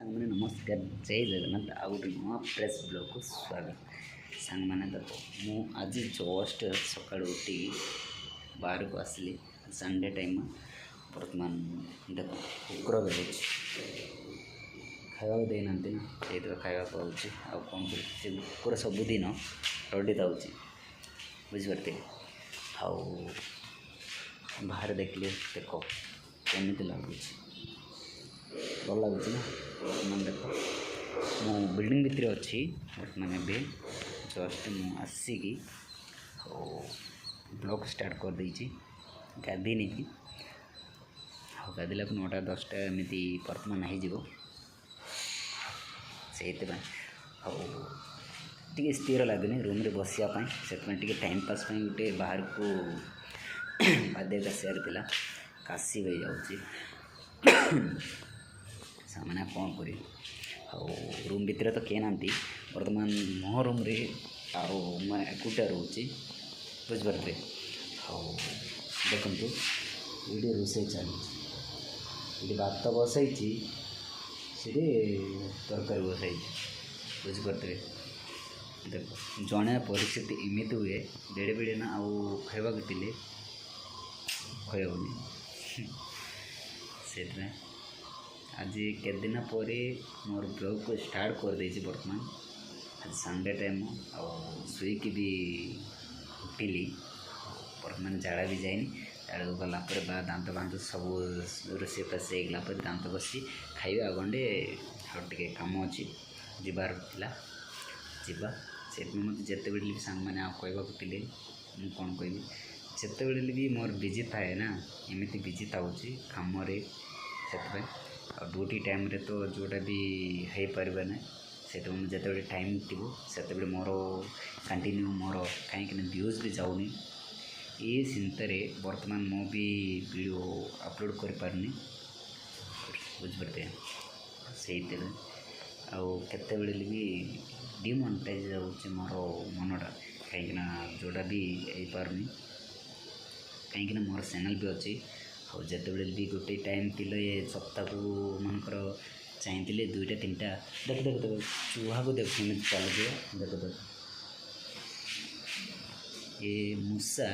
मैंने नमस्कार जय जगन्नाथ आउ गोटे नुआ प्रेस ब्लॉग को स्वागत सांग मैंने देखो मु आज जस्ट सका उठी बाहर को आसली संडे टाइम बर्तमान देख कुकुर गए खावा देना ना खावा पाऊँच आ कौन कर कुकुर सबुदिन रड़ी दौर बुझीपारे आउ बाहर देखिए देख केमी लगुच भल लगुच ना बर्तमान देख मु बिल्डिंग भितर अच्छी बर्तमान ए जस्ट मुसिकी ब्लॉग स्टार्ट कर देती गाधी नहीं गाधेला 9टा 10टा एमती बर्तमान हो टे स्थिर लगुनि रूम रे बसापी से टाइम पास गोटे बाहर को बाध्य आसार काशी हो जाऊँगी सामने कौन कर रूम भितर तो किए ना बर्तमान मो रूम रे मैं एकुटिया रोचे बुझीपारे देखु ये रोसे चली भात बसई तरकारी बसई बुझीपारे देख जड़े परिस्थिति एमती हुए बेड़े बेड़े ना आउ खावा थे खनी से आज के दिन पर मोर ब्लॉग को स्टार्ट कर देछि बर्तमान आज संडे टाइम शुईकी भी उठिली बर्तमान झाड़ा भी जाइनी झाड़ा गला दांत बांत सब रोसे फसे गलापर दांत बसी खाइबा गंडे टे कम अच्छी जीवार था जीवा से मत जिते बड़े भी सांग मैंने कहवाकले मुझे कौन कहि जिते बड़े भी मोर बिजी थाए ना एमती बिजी थाउची काम से ड्यूटी टाइम रे तो जोटा भी हो पार ना से जिते टाइम थी से मोर कंटिन्यू मोर कहीं व्यूज भी जाऊनी ये चिंतार बर्तमान मो भी वीडियो अपलोड कर पारनी बुझीपारे से आते बड़े भी डिमोनेटाइज जाऊँच मोर मनटा कहीं जोटा भी हो पारनी कहीं मोर चैनल भी अच्छी जिते बड़े भी गोटे टाइम थी ये सप्ताह को मनकर चाहिए 2टा 3टा देख देख देख चूहा को देख चल देख देख ये मूसा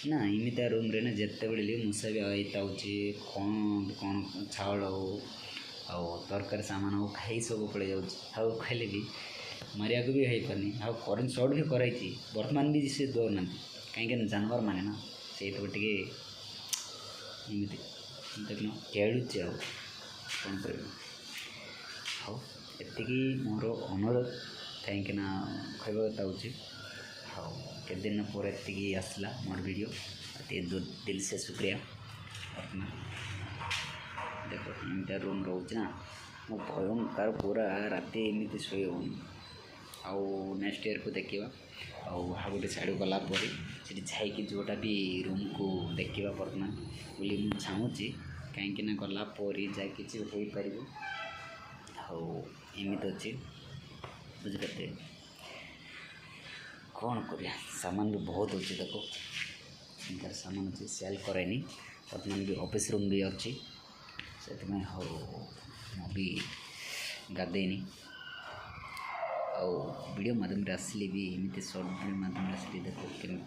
ना इमिता रूम रे ना जिते बड़े मूसा भी आता कौन कौन चावल हो तरकारी सामान हो खाई सब पड़े जाऊँ खाइले भी मारिया को भी हो पारनी करेन्ट सर्ट भी कराई बर्तमान भी से दौर ना कहीं जानवर माने ना से टे एमती देखना खेलुचे कौन कर एति मोर अनुरोध कहीं कहवा चाहूँगी के दिन पर एति आसला मोर वीडियो दिल से शुक्रिया देख एमती रूम रोचे ना मो भयंकर पूरा राति एमती शोई आउ नेक्स्ट ईयर को देखा गोटे साइड गलापर से जाकि जोटा भी रूम को देखा बर्तमान बोली मुझे चाहूँगी कहीं गलापर जहाँ कि हो पार एमती अच्छी बुझीपारे कौन कर सामान भी बहुत अच्छी देखो इनका सामान अच्छी सेल करेनी बर्तमान भी ऑफिस रूम भी अच्छी से भी गाधेनी वीडियो माध्यम आसली भी एमती सर्ट वीडियो माध्यम आसली देखो केमी